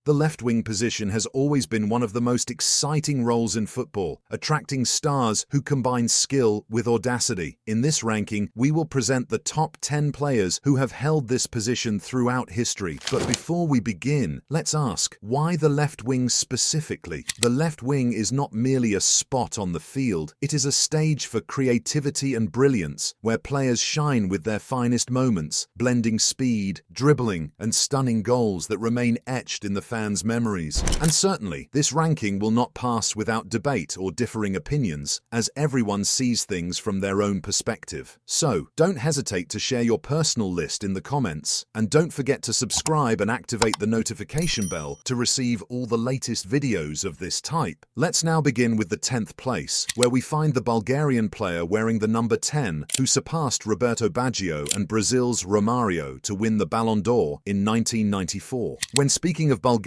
The left-wing position has always been one of the most exciting roles in football, attracting stars who combine skill with audacity. In this ranking, we will present the top 10 players who have held this position throughout history. But before we begin, let's ask, why the left wing specifically? The left wing is not merely a spot on the field, it is a stage for creativity and brilliance, where players shine with their finest moments, blending speed, dribbling, and stunning goals that remain etched in the fans' memories. And certainly, this ranking will not pass without debate or differing opinions, as everyone sees things from their own perspective. So, don't hesitate to share your personal list in the comments, and don't forget to subscribe and activate the notification bell to receive all the latest videos of this type. Let's now begin with the 10th place, where we find the Bulgarian player wearing the number 10, who surpassed Roberto Baggio and Brazil's Romario to win the Ballon d'Or in 1994. When speaking of Bulgaria,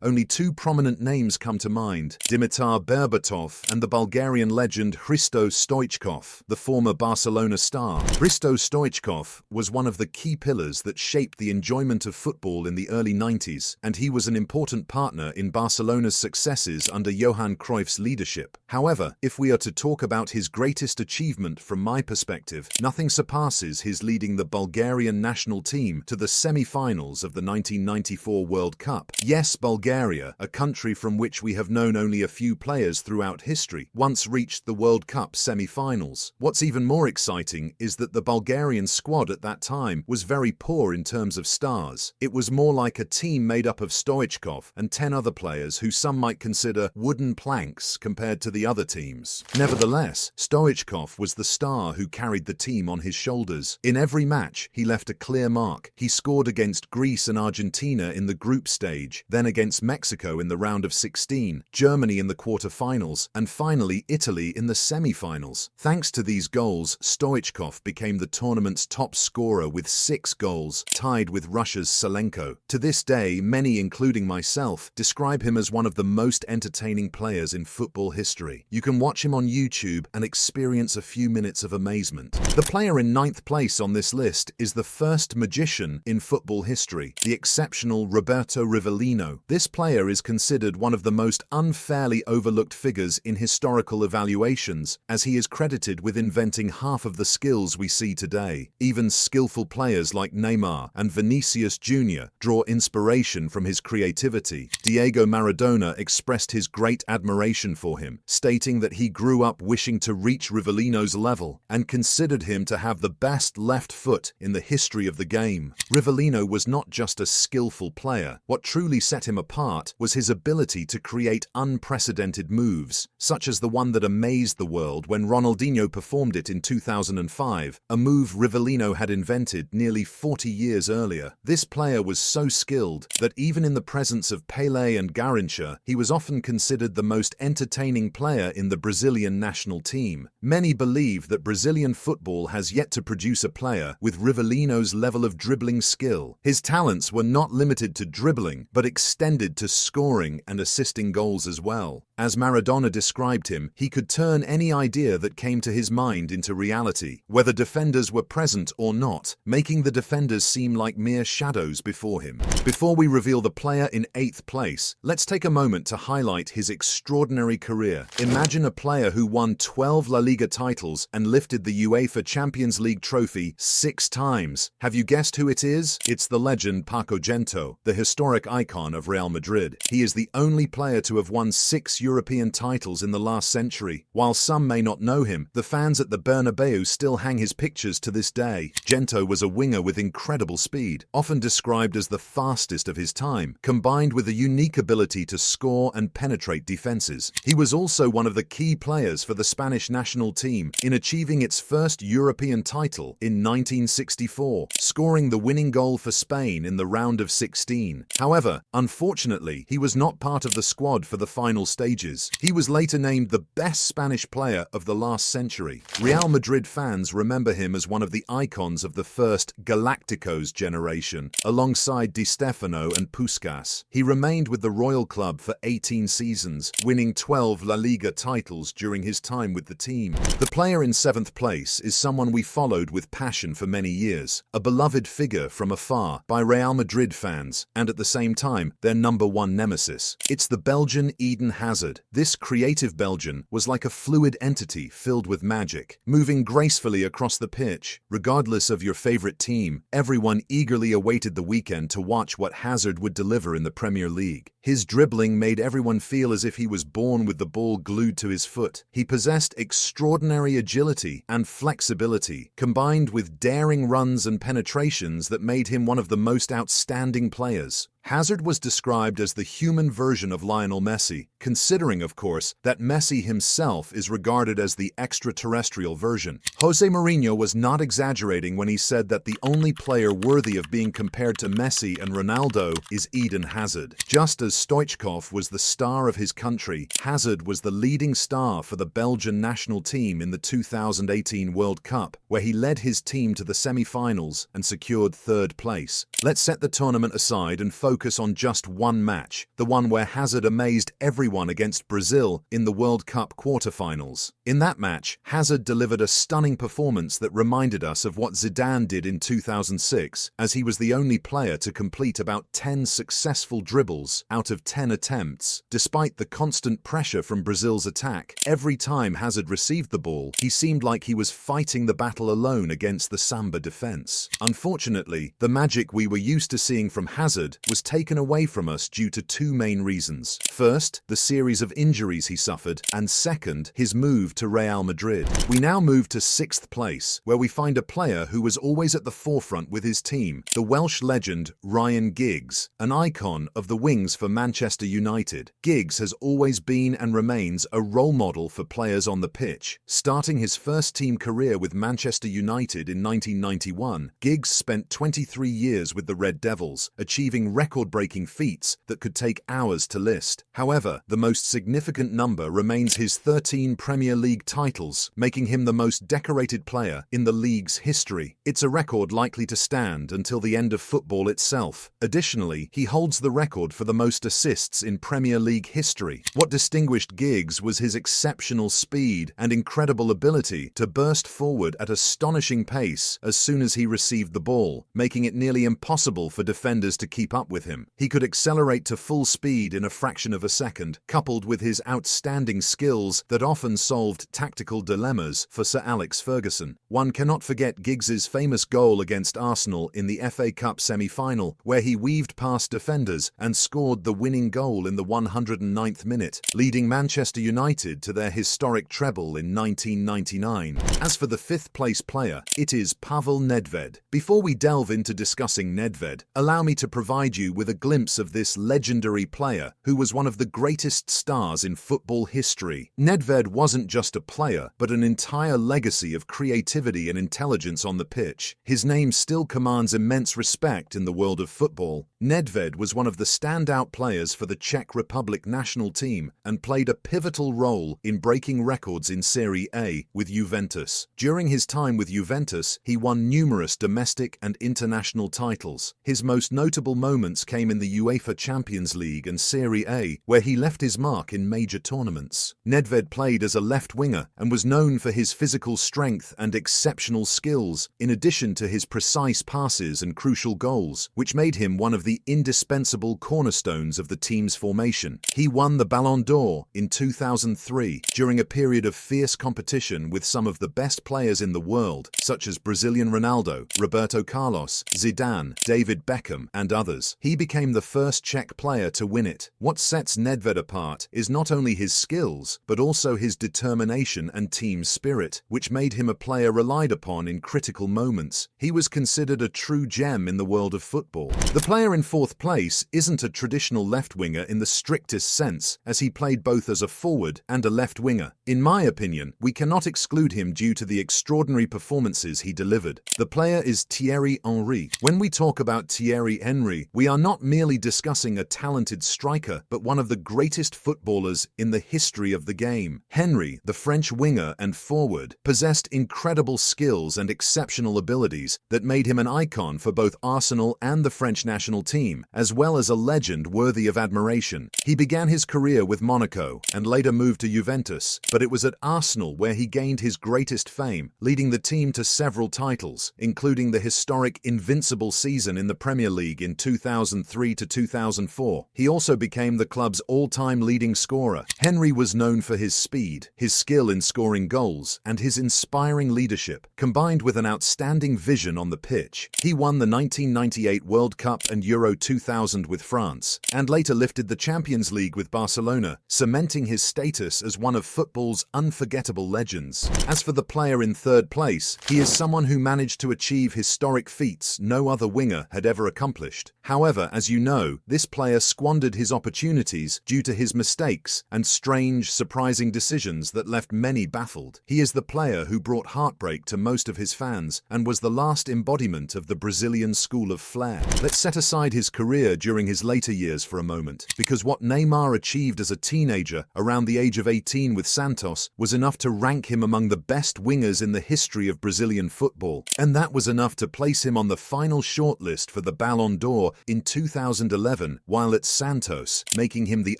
only two prominent names come to mind: Dimitar Berbatov and the Bulgarian legend Hristo Stoichkov, the former Barcelona star. Hristo Stoichkov was one of the key pillars that shaped the enjoyment of football in the early 90s, and he was an important partner in Barcelona's successes under Johan Cruyff's leadership. However, if we are to talk about his greatest achievement from my perspective, nothing surpasses his leading the Bulgarian national team to the semi-finals of the 1994 World Cup. Yes, Bulgaria, a country from which we have known only a few players throughout history, once reached the World Cup semi-finals. What's even more exciting is that the Bulgarian squad at that time was very poor in terms of stars. It was more like a team made up of Stoichkov and 10 other players who some might consider wooden planks compared to the other teams. Nevertheless, Stoichkov was the star who carried the team on his shoulders. In every match, he left a clear mark. He scored against Greece and Argentina in the group stage, then against Mexico in the round of 16, Germany in the quarter-finals, and finally Italy in the semi-finals. Thanks to these goals, Stoichkov became the tournament's top scorer with 6 goals, tied with Russia's Salenko. To this day, many, including myself, describe him as one of the most entertaining players in football history. You can watch him on YouTube and experience a few minutes of amazement. The player in 9th place on this list is the first magician in football history, the exceptional Roberto Rivellino. This player is considered one of the most unfairly overlooked figures in historical evaluations, as he is credited with inventing half of the skills we see today. Even skillful players like Neymar and Vinicius Jr. draw inspiration from his creativity. Diego Maradona expressed his great admiration for him, stating that he grew up wishing to reach Rivellino's level and considered him to have the best left foot in the history of the game. Rivellino was not just a skillful player. What truly set him apart was his ability to create unprecedented moves, such as the one that amazed the world when Ronaldinho performed it in 2005, a move Rivellino had invented nearly 40 years earlier. This player was so skilled that even in the presence of Pelé and Garrincha, he was often considered the most entertaining player in the Brazilian national team. Many believe that Brazilian football has yet to produce a player with Rivellino's level of dribbling skill. His talents were not limited to dribbling, but extended to scoring and assisting goals as well. As Maradona described him, he could turn any idea that came to his mind into reality, whether defenders were present or not, making the defenders seem like mere shadows before him. Before we reveal the player in 8th place, let's take a moment to highlight his extraordinary career. Imagine a player who won 12 La Liga titles and lifted the UEFA Champions League trophy 6 times. Have you guessed who it is? It's the legend Paco Gento, the historic icon of Real Madrid. He is the only player to have won 6 European titles in the last century. While some may not know him, the fans at the Bernabeu still hang his pictures to this day. Gento was a winger with incredible speed, often described as the fastest of his time, combined with a unique ability to score and penetrate defenses. He was also one of the key players for the Spanish national team in achieving its first European title in 1964, scoring the winning goal for Spain in the round of 16. However, unfortunately, he was not part of the squad for the final stages ages. He was later named the best Spanish player of the last century. Real Madrid fans remember him as one of the icons of the first Galacticos generation, alongside Di Stefano and Puskas. He remained with the Royal Club for 18 seasons, winning 12 La Liga titles during his time with the team. The player in 7th place is someone we followed with passion for many years, a beloved figure from afar by Real Madrid fans, and at the same time, their #1 nemesis. It's the Belgian Eden Hazard. This creative Belgian was like a fluid entity filled with magic, moving gracefully across the pitch. Regardless of your favorite team, everyone eagerly awaited the weekend to watch what Hazard would deliver in the Premier League. His dribbling made everyone feel as if he was born with the ball glued to his foot. He possessed extraordinary agility and flexibility, combined with daring runs and penetrations that made him one of the most outstanding players. Hazard was described as the human version of Lionel Messi, considering, of course, that Messi himself is regarded as the extraterrestrial version. Jose Mourinho was not exaggerating when he said that the only player worthy of being compared to Messi and Ronaldo is Eden Hazard. Just as Stoichkov was the star of his country, Hazard was the leading star for the Belgian national team in the 2018 World Cup, where he led his team to the semi-finals and secured 3rd place. Let's set the tournament aside and focus on just one match, the one where Hazard amazed everyone against Brazil in the World Cup quarterfinals. In that match, Hazard delivered a stunning performance that reminded us of what Zidane did in 2006, as he was the only player to complete about 10 successful dribbles out of 10 attempts. Despite the constant pressure from Brazil's attack, every time Hazard received the ball, he seemed like he was fighting the battle alone against the Samba defense. Unfortunately, the magic we were used to seeing from Hazard was taken away from us due to 2 main reasons. First, the series of injuries he suffered, and second, his move to Real Madrid. We now move to 6th place, where we find a player who was always at the forefront with his team, the Welsh legend Ryan Giggs, an icon of the wings for Manchester United. Giggs has always been and remains a role model for players on the pitch. Starting his first team career with Manchester United in 1991, Giggs spent 23 years with the Red Devils, achieving record-breaking feats that could take hours to list. However, the most significant number remains his 13 Premier League titles, making him the most decorated player in the league's history. It's a record likely to stand until the end of football itself. Additionally, he holds the record for the most assists in Premier League history. What distinguished Giggs was his exceptional speed and incredible ability to burst forward at astonishing pace as soon as he received the ball, making it nearly impossible for defenders to keep up with him. He could accelerate to full speed in a fraction of a second, coupled with his outstanding skills that often solved tactical dilemmas for Sir Alex Ferguson. One cannot forget Giggs's famous goal against Arsenal in the FA Cup semi-final, where he weaved past defenders and scored the winning goal in the 109th minute, leading Manchester United to their historic treble in 1999. As for the 5th place player, it is Pavel Nedved. Before we delve into discussing Nedved, allow me to provide you with a glimpse of this legendary player who was one of the greatest stars in football history. Nedved wasn't just a player, but an entire legacy of creativity and intelligence on the pitch. His name still commands immense respect in the world of football. Nedved was one of the standout players for the Czech Republic national team and played a pivotal role in breaking records in Serie A with Juventus. During his time with Juventus, he won numerous domestic and international titles. His most notable moments came in the UEFA Champions League and Serie A, where he left his mark in major tournaments. Nedved played as a left winger and was known for his physical strength and exceptional skills, in addition to his precise passes and crucial goals, which made him one of the indispensable cornerstones of the team's formation. He won the Ballon d'Or in 2003 during a period of fierce competition with some of the best players in the world, such as Brazilian Ronaldo, Roberto Carlos, Zidane, David Beckham, and others. He became the first Czech player to win it. What sets Nedved apart is not only his skills, but also his determination and team spirit, which made him a player relied upon in critical moments. He was considered a true gem in the world of football. The player in 4th place isn't a traditional left winger in the strictest sense, as he played both as a forward and a left winger. In my opinion, we cannot exclude him due to the extraordinary performances he delivered. The player is Thierry Henry. When we talk about Thierry Henry, we are not merely discussing a talented striker, but one of the greatest footballers in the history of the game. Henry, the French winger and forward, possessed incredible skills and exceptional abilities that made him an icon for both Arsenal and the French national team, as well as a legend worthy of admiration. He began his career with Monaco and later moved to Juventus, but it was at Arsenal where he gained his greatest fame, leading the team to several titles, including the historic invincible season in the Premier League in 2003 to 2004. He also became the club's all-time leading scorer. Henry was known for his speed, his skill in scoring goals, and his inspiring leadership, combined with an outstanding vision on the pitch. He won the 1998 World Cup and Euro 2000 with France, and later lifted the Champions League with Barcelona, cementing his status as one of football's unforgettable legends. As for the player in third place, he is someone who managed to achieve historic feats no other winger had ever accomplished. However, as you know, this player squandered his opportunities due to his mistakes and strange, surprising decisions that left many baffled. He is the player who brought heartbreak to most of his fans and was the last embodiment of the Brazilian school of flair. Let's set aside his career during his later years for a moment, because what Neymar achieved as a teenager around the age of 18 with Santos was enough to rank him among the best wingers in the history of Brazilian football, and that was enough to place him on the final shortlist for the Ballon d'Or in 2011 while at Santos, making him the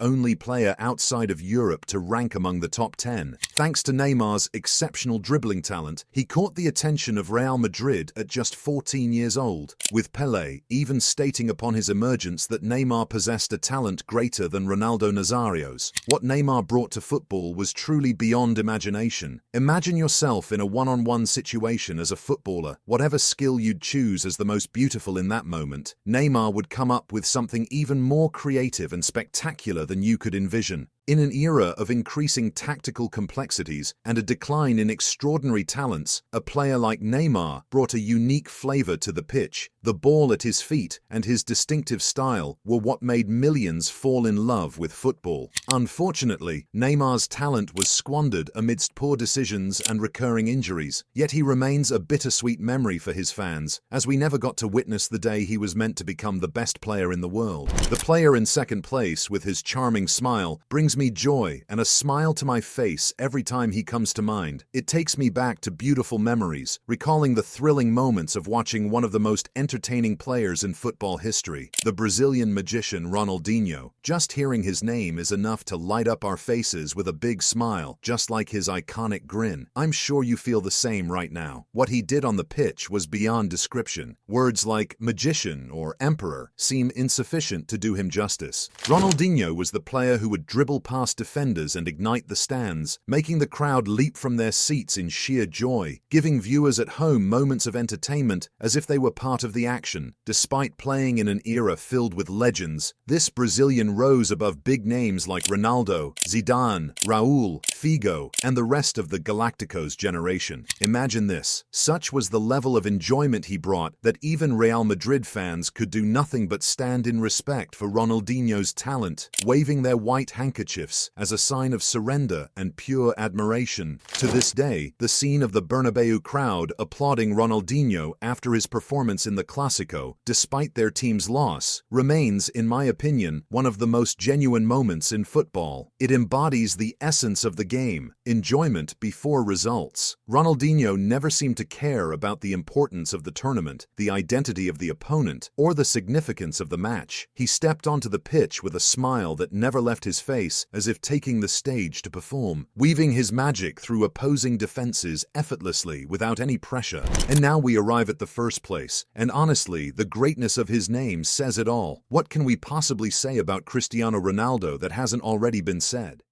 only player outside of Europe to rank among the top 10. Thanks to Neymar's exceptional dribbling talent, he caught the attention of Real Madrid at just 14 years old, with Pelé even stating upon his emergence that Neymar possessed a talent greater than Ronaldo Nazario's. What Neymar brought to football was truly beyond imagination. Imagine yourself in a one-on-one situation as a footballer. Whatever skill you'd choose as the most beautiful in that moment, Neymar would come up with something even more creative and spectacular than you could envision. In an era of increasing tactical complexities and a decline in extraordinary talents, a player like Neymar brought a unique flavor to the pitch. The ball at his feet and his distinctive style were what made millions fall in love with football. Unfortunately, Neymar's talent was squandered amidst poor decisions and recurring injuries, yet he remains a bittersweet memory for his fans, as we never got to witness the day he was meant to become the best player in the world. The player in second place, with his charming smile, brings me joy and a smile to my face every time he comes to mind. It takes me back to beautiful memories, recalling the thrilling moments of watching one of the most entertaining players in football history, the Brazilian magician Ronaldinho. Just hearing his name is enough to light up our faces with a big smile, just like his iconic grin. I'm sure you feel the same right now. What he did on the pitch was beyond description. Words like magician or emperor seem insufficient to do him justice. Ronaldinho was the player who would dribble past defenders and ignite the stands, making the crowd leap from their seats in sheer joy, giving viewers at home moments of entertainment as if they were part of the action. Despite playing in an era filled with legends, this Brazilian rose above big names like Ronaldo, Zidane, Raul, Figo, and the rest of the Galacticos generation. Imagine this. Such was the level of enjoyment he brought that even Real Madrid fans could do nothing but stand in respect for Ronaldinho's talent, waving their white handkerchiefs as a sign of surrender and pure admiration. To this day, the scene of the Bernabeu crowd applauding Ronaldinho after his performance in the Clásico, despite their team's loss, remains, in my opinion, one of the most genuine moments in football. It embodies the essence of the game, enjoyment before results. Ronaldinho never seemed to care about the importance of the tournament, the identity of the opponent, or the significance of the match. He stepped onto the pitch with a smile that never left his face, as if taking the stage to perform, weaving his magic through opposing defenses effortlessly without any pressure. And now we arrive at the first place, and honestly, the greatness of his name says it all. What can we possibly say about Cristiano Ronaldo that hasn't already been said?